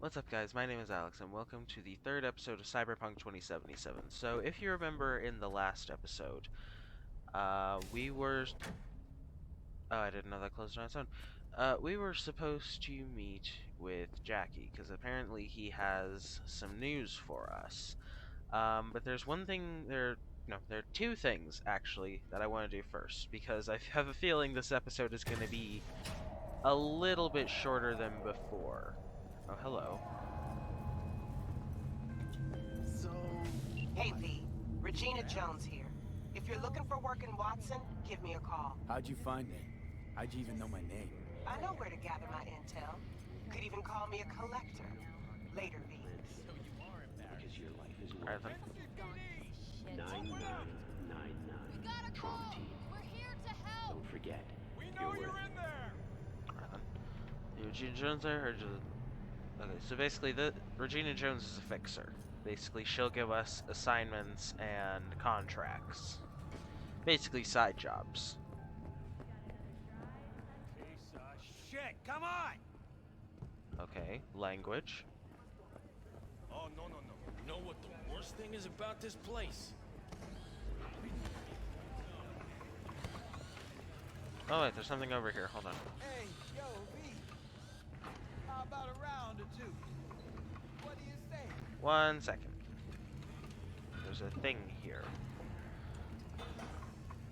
What's up, guys? My name is Alex, and welcome to the third episode of Cyberpunk 2077. So, if you remember in the last episode, we were... Oh, I didn't know that closed on its own. We were supposed to meet with Jackie, because apparently he has some news for us. But there's one thing... there are two things, actually, that I want to do first, because I have a feeling this episode is going to be a little bit shorter than before. Oh, hello. Hey V, Regina Jones here. If you're looking for work in Watson, give me a call. How'd you find me? How'd you even know my name? I know where to gather my intel. Could even call me a collector. Later, V. Because your life is Alright, worth then. 9999. We got a call. We're here to help. Don't forget. We know you're in there. Alright, then. Regina Jones there, or just... Okay, so basically, Regina Jones is a fixer. Basically, she'll give us assignments and contracts. Basically, side jobs. Piece of shit! Come on! Okay, language. Oh, no. You know what the worst thing is about this place? Oh wait, there's something over here. Hold on. Hey, yo, V. How about a round or two? What do you say? 1 second. There's a thing here.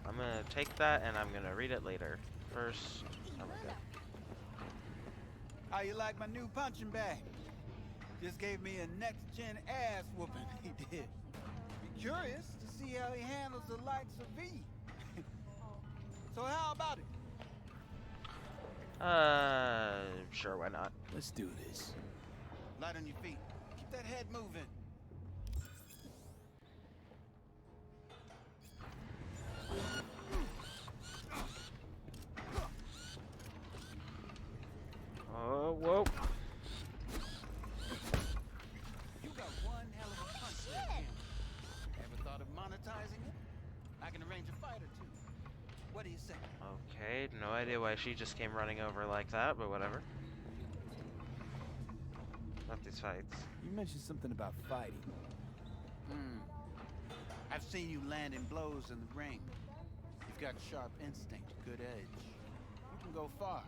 I'm gonna take that and I'm gonna read it later. First, oh my god. How you like my new punching bag? Just gave me a next-gen ass whooping, he did. Be curious to see how he handles the likes of V. So how about it? Sure, why not? Let's do this. Light on your feet. Keep that head moving. Oh, whoa. You got one hell of a punch there, Kim. Ever thought of monetizing it? I can arrange a fight or two. What do you say? Okay, no idea why she just came running over like that, but whatever. Not these fights. You mentioned something about fighting. I've seen you landing blows in the ring. You've got sharp instinct, good edge. You can go far,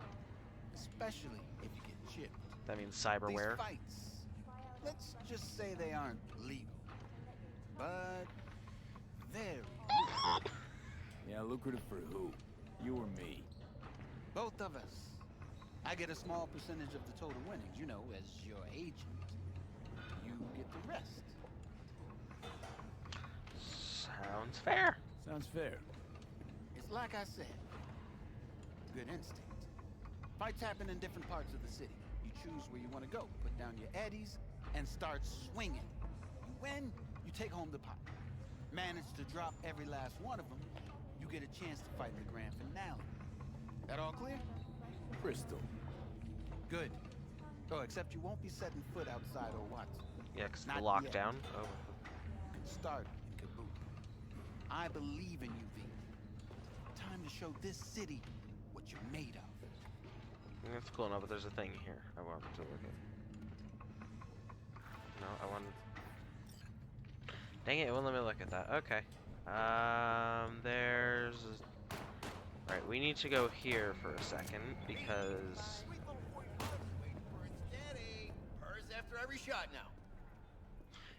especially if you get chipped. That means cyberware. These fights, let's just say they aren't legal, but very lucrative. Yeah, lucrative for who? You or me? Both of us. I get a small percentage of the total winnings, you know, as your agent. You get the rest. Sounds fair. Sounds fair. It's like I said, good instinct. Fights happen in different parts of the city. You choose where you want to go, put down your eddies, and start swinging. You win, you take home the pot. Manage to drop every last one of them, you get a chance to fight in the grand finale. That all clear? Crystal. Good. Oh, except you won't be setting foot outside or Watson. Yeah, 'cause the Not lockdown. Oh. You can start in Kaboom. I believe in you, V. Time to show this city what you're made of. That's cool enough, but there's a thing here I want to look at. No, I want... Dang it, it won't let me look at that. Okay. There's... Alright, we need to go here for a second, because... After every shot now.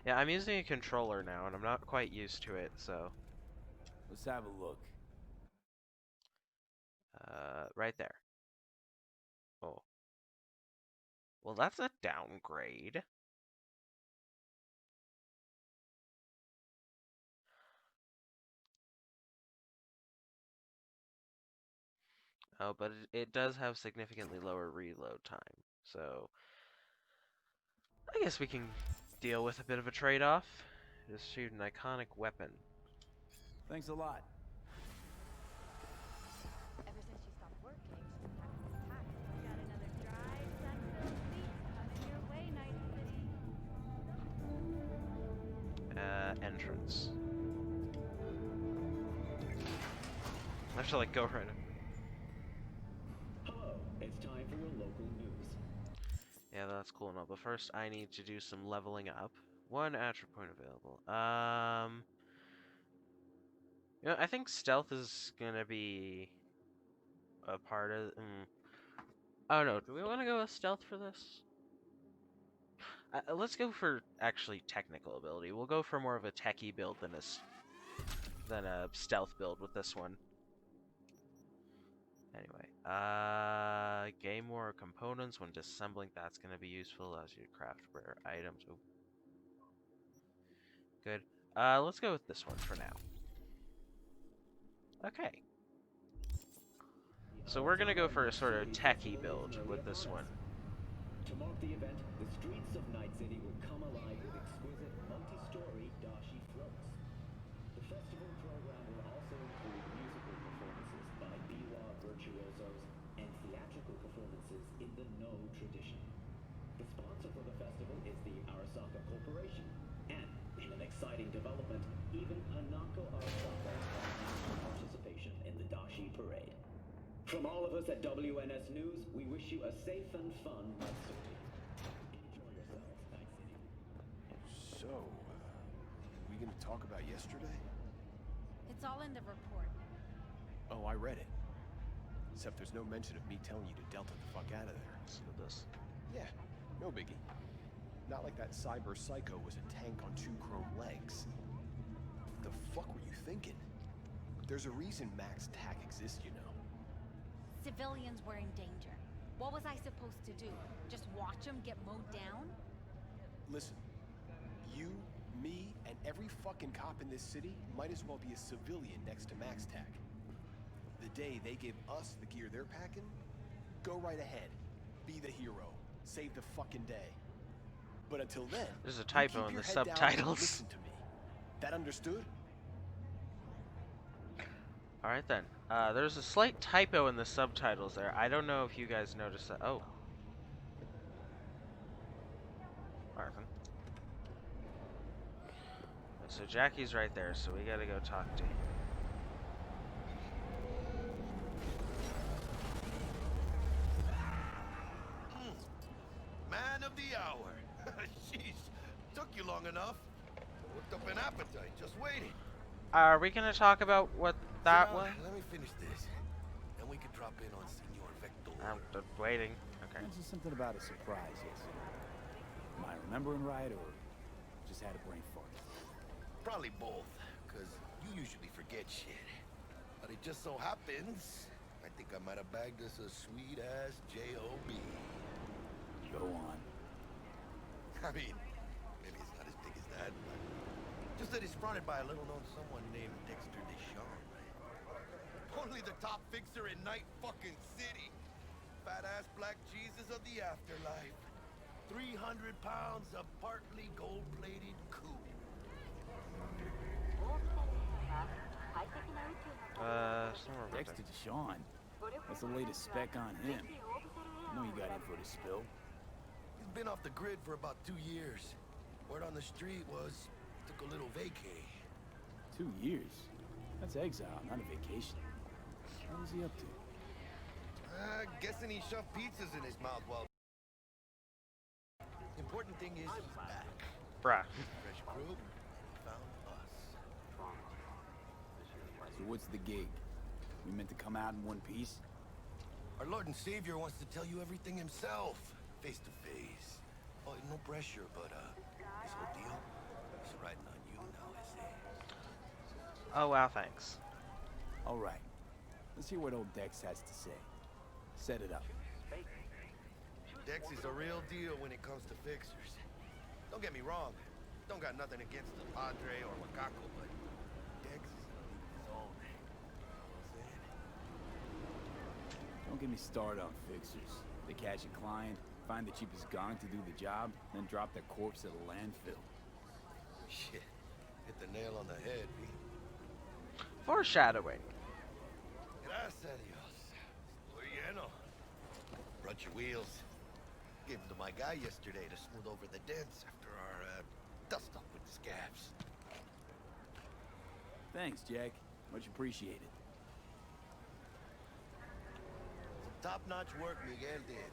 Yeah, I'm using a controller now, and I'm not quite used to it, so... Let's have a look. Right there. Oh. Well, that's a downgrade. Oh, but it does have significantly lower reload time, so... I guess we can deal with a bit of a trade-off. Just shoot an iconic weapon. Thanks a lot. Ever since you stopped working, she's practicing tax. Got another dry, sun-filled week coming your way, Night City. Entrance. I have to, like, go right in. Hello, it's time for your local news. Yeah, that's that's cool and all, but first I need to do some leveling up. One attribute point available. You know, I think stealth is gonna be a part of. Oh no, do we want to go with stealth for this? Let's go for actually technical ability. We'll go for more of a techie build than a stealth build with this one. Anyway, gain more components when disassembling. That's going to be useful. Allows you to craft rare items. Ooh. Good. Let's go with this one for now. Okay. So we're going to go for a sort of techie build with this one. To mark the event, the streets of Night City will come alive with exquisite multi-story dashi floats. The festival program will also include musical performances by biwa virtuosos and theatrical performances in the No tradition. The sponsor for the festival is the Arasaka Corporation, and in an exciting development, even Hanako Arasaka has participation in the dashi parade. From all of us at WNS News, we wish you a safe and fun Night City. Enjoy yourselves, Night City. So, we gonna talk about yesterday? It's all in the report. Oh, I read it. Except there's no mention of me telling you to Delta the fuck out of there. Let's do this. Yeah, no biggie. Not like that cyber psycho was a tank on 2 chrome legs. What the fuck were you thinking? There's a reason Max TAC exists, you know. Civilians were in danger. What was I supposed to do? Just watch them get mowed down? Listen, you, me, and every fucking cop in this city might as well be a civilian next to Max TAC. The day they give us the gear they're packing, go right ahead. Be the hero. Save the fucking day. But until then, There's a you typo keep in your the head down and subtitles. listen to me. That understood? Alright then. There's a slight typo in the subtitles there. I don't know if you guys noticed that. Oh. Marvin. So Jackie's right there, so we gotta go talk to him. Man of the hour. Jeez, took you long enough. Whipped up an appetite, just waiting. Are we gonna talk about what that Sit down, was? Let me finish this. Then we can drop in on Senor Vector. I'm waiting. Okay. Mentioned something about a surprise yesterday. Am I remembering right, or just had a brain fart? Probably both, because you usually forget shit. But it just so happens, I think I might have bagged us a sweet-ass J.O.B. Go on. I mean, maybe it's not as big as that, but just that it's fronted by a little-known someone named Dexter DeShawn. Only the top fixer in Night fucking City. Fat-ass black Jesus of the afterlife. 300 pounds of partly gold-plated cool. Somewhere over Dexter DeShawn. What's the latest spec on him? I know you got info to spill. He's been off the grid for about 2 years. Word on the street was he took a little vacay. 2 years? That's exile, not a vacation. What was he up to? Guessing he shoved pizzas in his mouth while... Important thing is he's back. Bruh. Fresh crew, found us. So what's the gig? We meant to come out in one piece? Our Lord and Savior wants to tell you everything himself, face to face. Oh, no pressure, but this whole deal is riding on you now, I say. Oh wow, thanks. All right. Let's hear what old Dex has to say. Set it up. Dex is a real deal when it comes to fixers. Don't get me wrong. Don't got nothing against the Padre or Macaco, but Dex is in his own. You know what I'm saying? Don't get me started on fixers. They catch a client, find the cheapest gong to do the job, then drop their corpse at a landfill. Shit. Hit the nail on the head, B. Foreshadowing. Gracias a Dios. Muy lleno. Brought your wheels. Gave them to my guy yesterday to smooth over the dents after our dust up with the scabs. Thanks, Jack. Much appreciated. Some top-notch work Miguel did.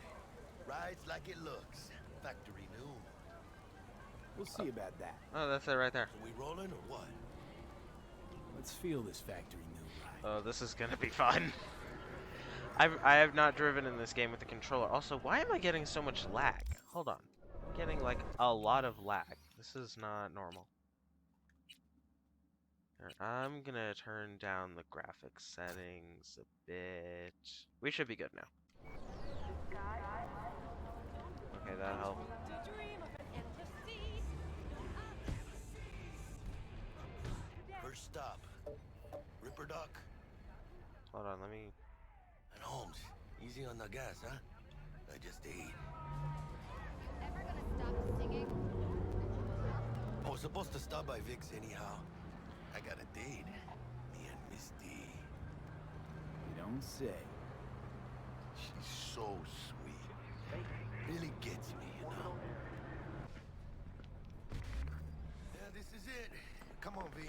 Rides like it looks. factory new. We'll see about that. Oh, that's it right there. So we rolling or what? Let's feel this factory new ride. Oh, this is gonna be fun. I have not driven in this game with the controller. Also, why am I getting so much lag? Hold on. I'm getting like a lot of lag. This is not normal. Alright, I'm gonna turn down the graphics settings a bit. We should be good now. Okay, that helped. First stop. Ripper Dock. Hold on, let me... And Holmes, easy on the gas, huh? I just ate. Ever gonna stop singing? I was supposed to stop by Vic's anyhow. I got a date. Me and Misty. You don't say. She's so sweet. Really gets me, you know? Yeah, this is it. Come on, V.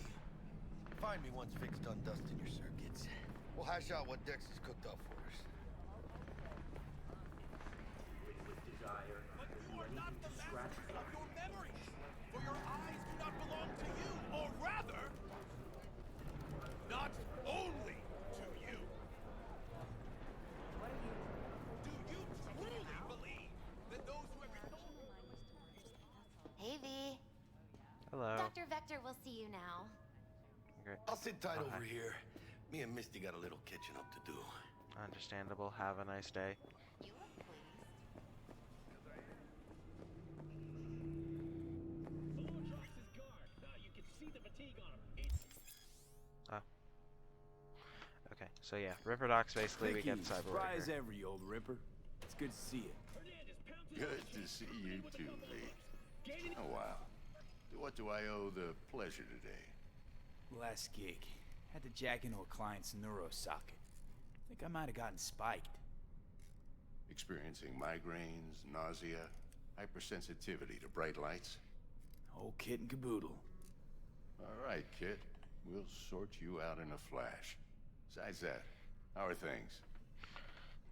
Find me once Vic's done dusting your circuits. We'll hash out what Dex has cooked up for us. You are not the master of your memories, for your eyes do not belong to you, or rather, not only to you. Do you truly believe that those who have Hey, V. Hello. Dr. Vector will see you now. Okay. I'll sit tight over here. Me and Misty got a little catching up to do. Understandable. Have a nice day. You look pleased. You can see the fatigue on him. Oh. Okay, so yeah, Ripper Docks basically we get Cyberpunk. Surprise every old Ripper. It's good to see you. Good to see you too, V. Oh, wow. What do I owe the pleasure today? Last gig. Had to jack into a client's neuro socket. Think I might have gotten spiked. Experiencing migraines, nausea, hypersensitivity to bright lights? Whole kit and caboodle. All right, kid. We'll sort you out in a flash. Besides that, how are things?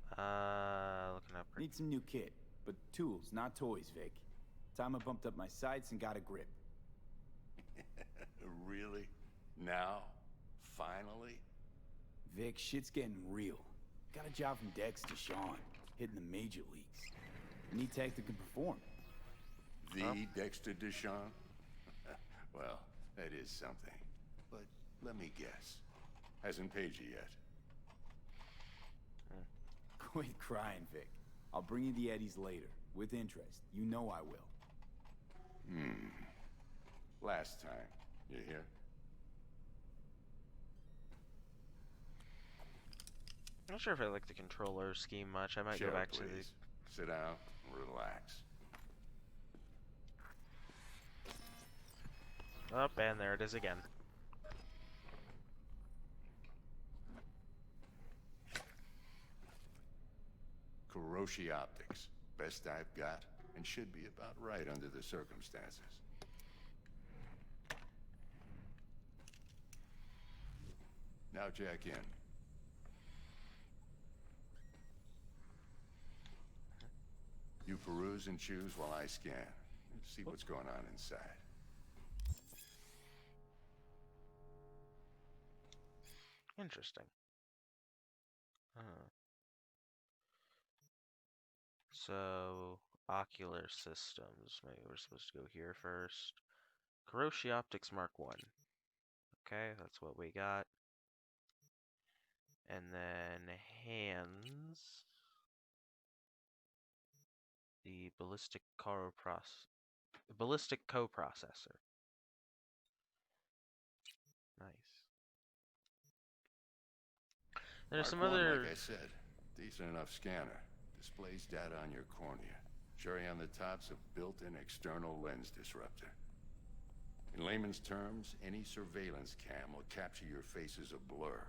Looking up. Need some new kit, but tools, not toys, Vic. Time I bumped up my sights and got a grip. Really? Now? Finally? Vic, shit's getting real. Got a job from Dexter DeShawn, hitting the major leagues. Need tech that can perform. The Dexter DeShawn? Well, that is something. But let me guess. Hasn't paid you yet. Quit crying, Vic. I'll bring you the eddies later, with interest. You know I will. Last time. You hear? I'm not sure if I like the controller scheme much. I might Chill, go back to please. Sit down and relax. the... Oh, and there it is again. Kuroshi Optics. Best I've got, and should be about right under the circumstances. Now jack in. You peruse and choose while I scan. See what's going on inside. Interesting. So, ocular systems. Maybe we're supposed to go here first. Kuroshi Optics Mark 1. Okay, that's what we got. And then hands. The ballistic coprocessor. Nice. There's some Mark one, other. like I said, decent enough scanner. Displays data on your cornea. Cherry on the top's a built-in external lens disruptor. In layman's terms, any surveillance cam will capture your face as a blur.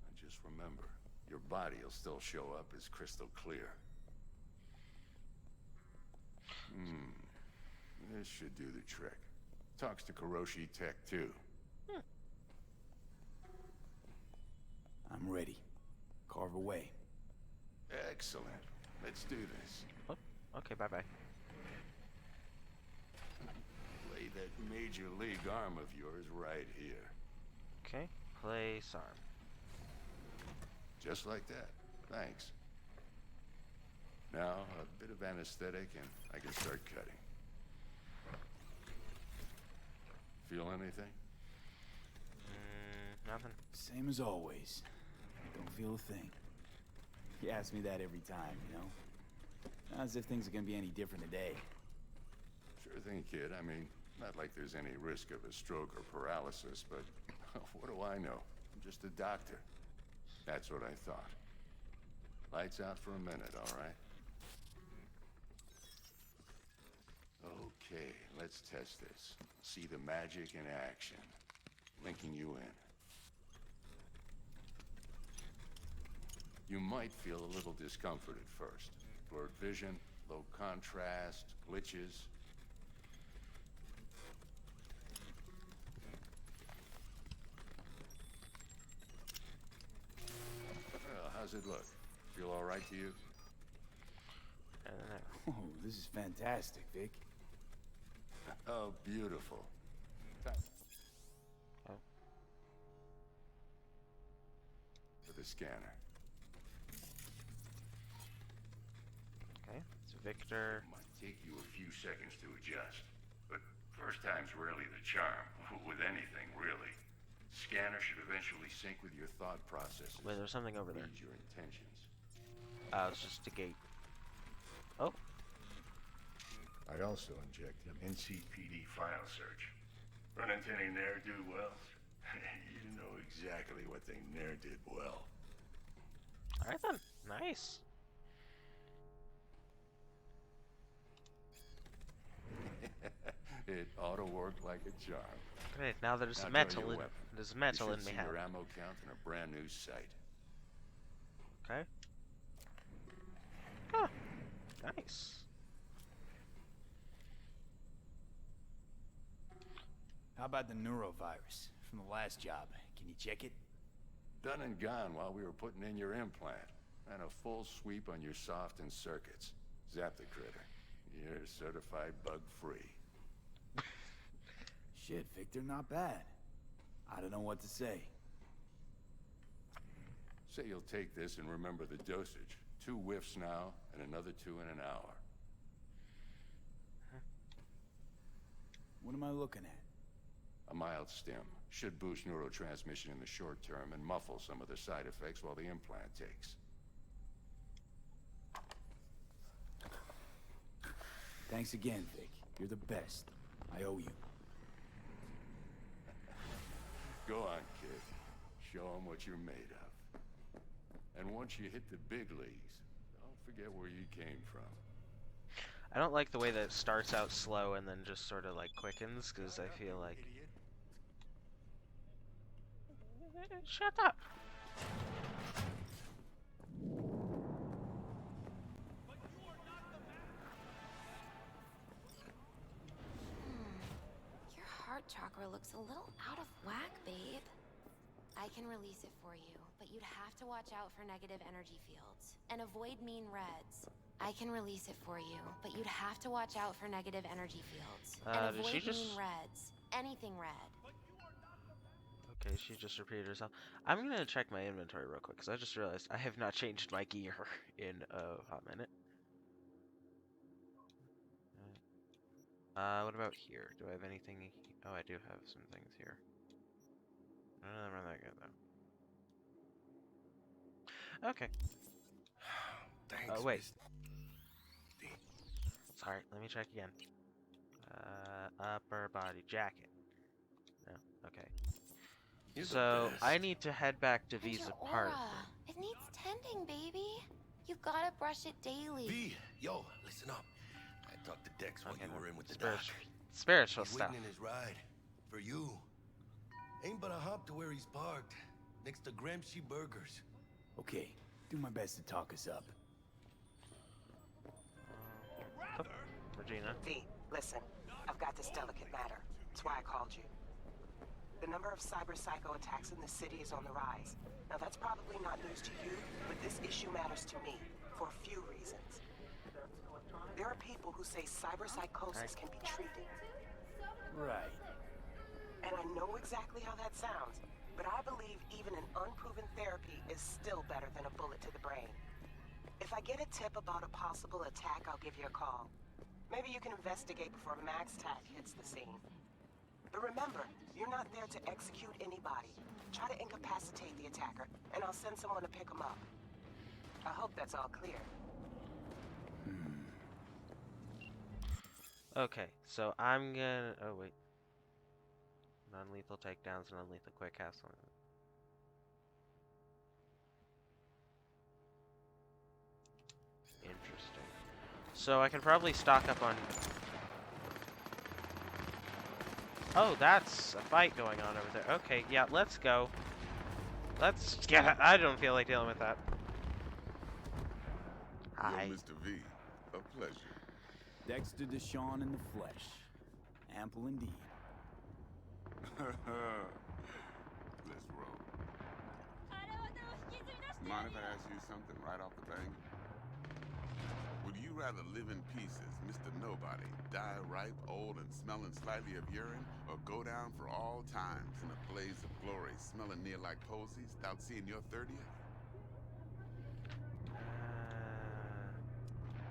And just remember, your body will still show up as crystal clear. This should do the trick. Talks to Kuroshi Tech, too. I'm ready. Carve away. Excellent. Let's do this. Oh, okay, bye-bye. major league arm of yours right here. Okay, place arm. Just like that. Thanks. Now, a bit of anesthetic and I can start cutting. Feel anything? Nothing. Same as always. Don't feel a thing. You ask me that every time, you know? Not as if things are gonna be any different today. Sure thing, kid. I mean, not like there's any risk of a stroke or paralysis, but what do I know? I'm just a doctor. That's what I thought. Lights out for a minute, all right? Okay, let's test this. See the magic in action. Linking you in. You might feel a little discomfort at first. Blurred vision, low contrast, glitches. Well, how's it look? Feel all right to you? Oh, this is fantastic, Vic. Oh, beautiful. Oh. For the scanner. Okay, it's Victor. Might take you a few seconds to adjust, but first time's rarely the charm. With anything, really. Scanner should eventually sync with your thought processes. Wait, there's something over there. Read your intentions. It's just a gate. Oh. I also injected NCPD file search. Run into any ne'er-do-wells? You know exactly what they ne'er did well. Alright then. Nice. It ought to work like a charm. Great, now there's Now metal draw your in weapon. there's metal You in should me see hand. your ammo count in a brand new sight. Okay. Ah, nice. How about the neurovirus from the last job? Can you check it? Done and gone while we were putting in your implant. And a full sweep on your soft and circuits. Zap the critter. You're certified bug-free. Shit, Victor, not bad. I don't know what to say. Say you'll take this and remember the dosage. 2 whiffs now, and another 2 in an hour. What am I looking at? A mild stim. Should boost neurotransmission in the short term and muffle some of the side effects while the implant takes. Thanks again, Vic. You're the best. I owe you. Go on, kid. Show them what you're made of. And once you hit the big leagues, don't forget where you came from. I don't like the way that it starts out slow and then just sort of like quickens, because I feel like... Shut up! Your heart chakra looks a little out of whack, babe. I can release it for you, but you'd have to watch out for negative energy fields and avoid mean reds. I can release it for you, but you'd have to watch out for negative energy fields and did avoid she just... mean reds. Anything red. Okay, she just repeated herself. I'm gonna check my inventory real quick, because I just realized I have not changed my gear in a hot minute. What about here? Do I have anything? Oh, I do have some things here. None of them are that good, though. Okay. Thanks. Oh, wait. Sorry, let me check again. Upper body jacket. No, okay. So, I need to head back to And V's your apartment. aura. It needs tending, baby. You've gotta brush it daily. V, yo, listen up. I talked to Dex while Okay, you were in with the spiritual, doc. spiritual He's stuff. waiting in his ride. For you. Ain't but a hop to where he's parked. Next to Gramsci Burgers. Okay, do my best to talk us up. Regina. V, listen. I've got this delicate matter. That's why I called you. The number of cyber psycho attacks in the city is on the rise. Now that's probably not news to you, but this issue matters to me for a few reasons. There are people who say cyber psychosis can be treated. Right. And I know exactly how that sounds, but I believe even an unproven therapy is still better than a bullet to the brain. If I get a tip about a possible attack, I'll give you a call. Maybe you can investigate before MaxTac hits the scene. But remember, you're not there to execute anybody. Try to incapacitate the attacker, and I'll send someone to pick him up. I hope that's all clear. Okay, so I'm gonna... Oh, wait. Non-lethal takedowns, non-lethal quick castle. Interesting. So I can probably stock up on... Oh, that's a fight going on over there. Okay, yeah, let's go. Let's get... I don't feel like dealing with that. Hi. Yo, Mr. V, a pleasure. Dexter DeShawn in the flesh. Ample indeed. Let's roll. Mind if I ask you something right off the bang? Would you rather live in pieces, Mr. Nobody, die ripe, old, and smelling slightly of urine, or go down for all times in a blaze of glory, smelling near like posies, without seeing your 30th?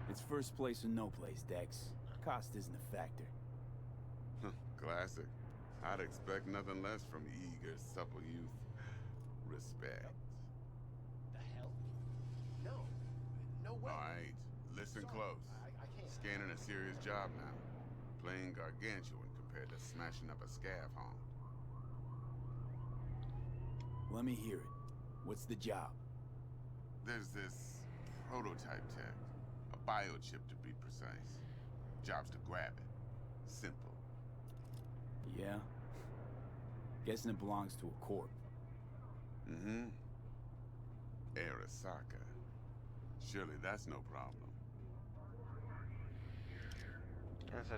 It's first place or no place, Dex. Cost isn't a factor. Classic. I'd expect nothing less from eager, supple youth. Respect. The hell? No. No way. All right, listen close. I can't. Scanning a serious job now. Playing gargantuan compared to smashing up a scav home. Let me hear it. What's the job? There's this prototype tech. A biochip to be precise. Job's to grab it. Simple. Yeah? Guessing it belongs to a corp. Mm-hmm. Arasaka. Surely that's no problem.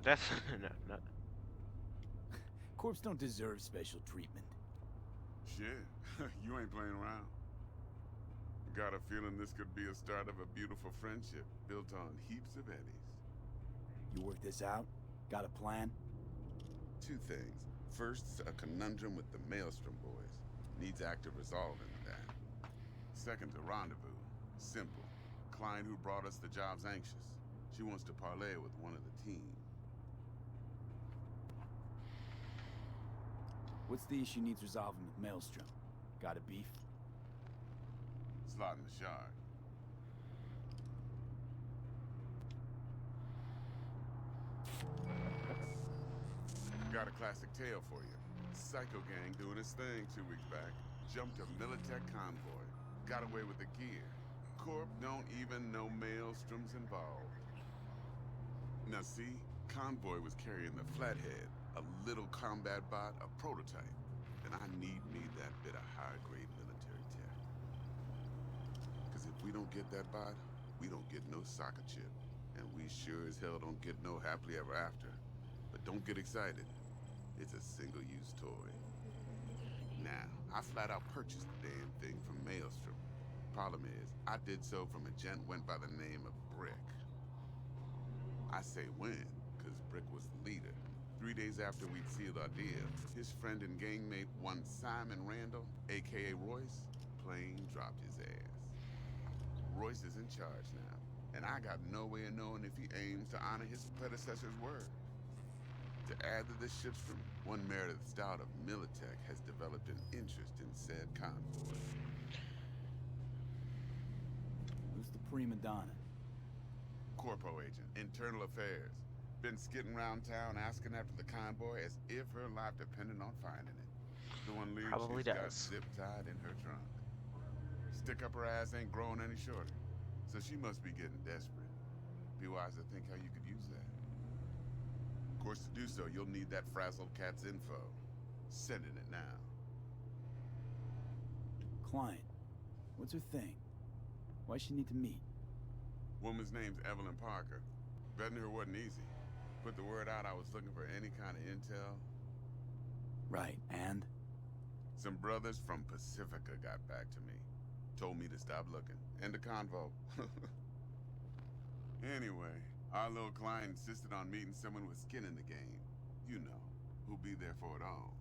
That's no. Corps don't deserve special treatment. Shit, you ain't playing around. Got a feeling this could be a start of a beautiful friendship built on heaps of eddies. You work this out? Got a plan? Two things. First's a conundrum with the Maelstrom boys. Needs active resolving that. Second's a rendezvous. Simple. Client who brought us the job's anxious. She wants to parlay with one of the team. What's the issue needs resolving with Maelstrom? Got a beef? Slotting the shard. Got a classic tale for you. Psycho gang doing his thing 2 weeks back. Jumped a Militech convoy. Got away with the gear. Corp don't even know Maelstrom's involved. Now see, convoy was carrying the Flathead, a little combat bot, a prototype. And I need that bit of high-grade military tech. Because if we don't get that bot, we don't get no soccer chip. And we sure as hell don't get no happily ever after. But don't get excited. It's a single-use toy. Now, I flat out purchased the damn thing from Maelstrom. Problem is, I did so from a gent went by the name of Brick. I say when, because Brick was the leader. 3 days after we'd sealed our deal, his friend and gangmate, one Simon Randall, a.k.a. Royce, plain dropped his ass. Royce is in charge now, and I got no way of knowing if he aims to honor his predecessor's word. To add to this shipstrom, one Meredith Stout of Militech has developed an interest in said convoy. Who's the prima donna? Corpo agent, internal affairs. Been skidding around town asking after the convoy as if her life depended on finding it. The one lead Probably she's got does. zip-tied in her trunk. Stick up her ass ain't growing any shorter, so she must be getting desperate. Be wise to think how you could use that. Of course, to do so, you'll need that frazzled cat's info. Sending it now. Client. What's her thing? Why she need to meet? Woman's name's Evelyn Parker. Betting her wasn't easy. Put the word out I was looking for any kind of intel. Right, and? Some brothers from Pacifica got back to me. Told me to stop looking. End of convo. Anyway, our little client insisted on meeting someone with skin in the game. You know, who'll be there for it all.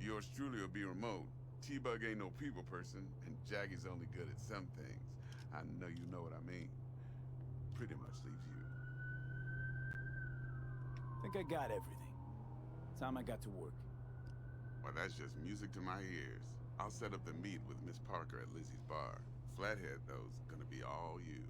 Yours truly will be remote. T-Bug ain't no people person, and Jaggy's only good at some things. I know you know what I mean. Pretty much leaves you. Think I got everything. Time I got to work. Well, that's just music to my ears. I'll set up the meet with Miss Parker at Lizzie's bar. Flathead, though's gonna be all you.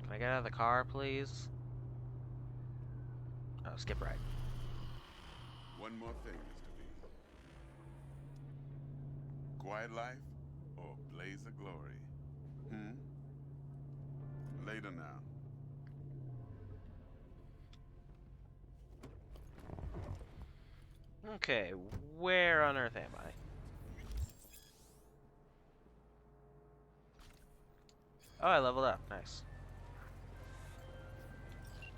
Can I get out of the car, please? Oh, skip ride. One more thing, Mr. B. Quiet life or blaze of glory? Later now. Okay, where on earth am I? Oh, I leveled up. Nice.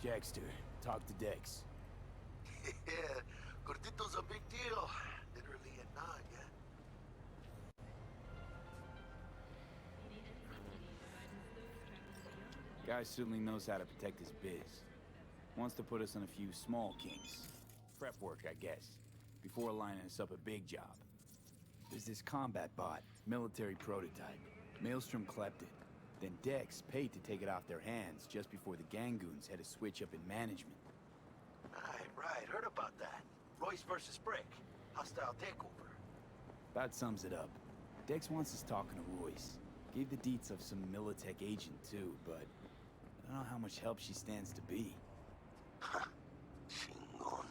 Dexter, talk to Dex. Yeah, Gordito's a big deal. Literally and not, yeah. Guy certainly knows how to protect his biz. Wants to put us on a few small kinks. Prep work, I guess. Before lining us up a big job. There's this combat bot, military prototype. Maelstrom clept it. Then Dex paid to take it off their hands just before the Gangoons had a switch up in management. Right, heard about that. Royce versus Brick. Hostile takeover. That sums it up. Dex wants us talking to Royce. Gave the deets of some Militech agent too, but I don't know how much help she stands to be. Chingon.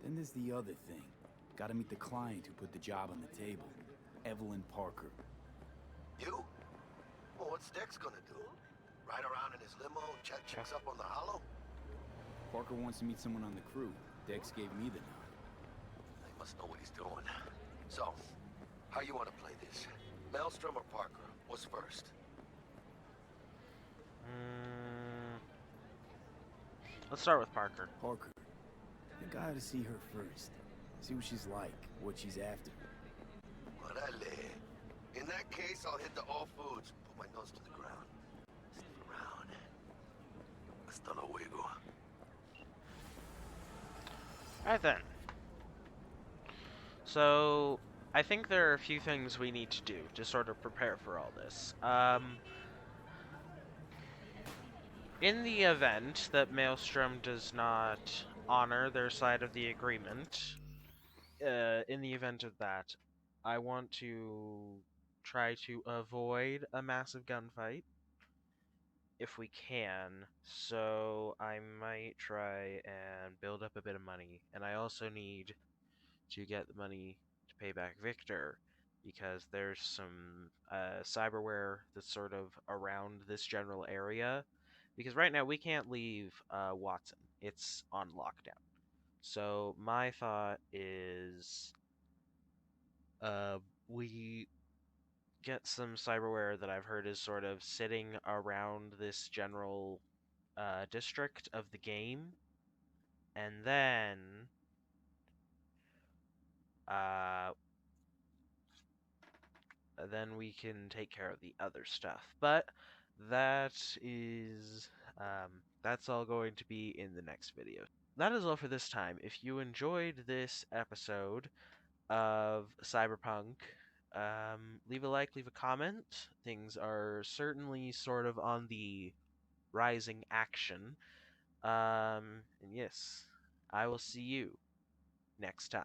Then there's the other thing. Gotta meet the client who put the job on the table. Evelyn Parker. You? Well, what's Dex gonna do? Ride around in his limo, chat chicks up on the hollow? Parker wants to meet someone on the crew. Dex gave me the nod. He must know what he's doing. So, how you want to play this? Maelstrom or Parker? What's first? Let's start with Parker. Parker. I think I ought to see her first. See what she's like, what she's after. Orale. In that case, I'll hit the all foods. Put my nose to the ground. Stick around. Hasta luego. Alright then. So, I think there are a few things we need to do to sort of prepare for all this. In the event that Maelstrom does not honor their side of the agreement, in the event of that, I want to try to avoid a massive gunfight if we can, so I might try and build up a bit of money, and I also need to get the money to pay back Victor, because there's some cyberware that's sort of around this general area, because right now we can't leave Watson. It's on lockdown. So my thought is we get some cyberware that I've heard is sort of sitting around this general district of the game, and then we can take care of the other stuff. But that is that's all going to be in the next video. That is all for this time. If you enjoyed this episode of Cyberpunk, leave a like, leave a comment. Things are certainly sort of on the rising action. And yes, I will see you next time.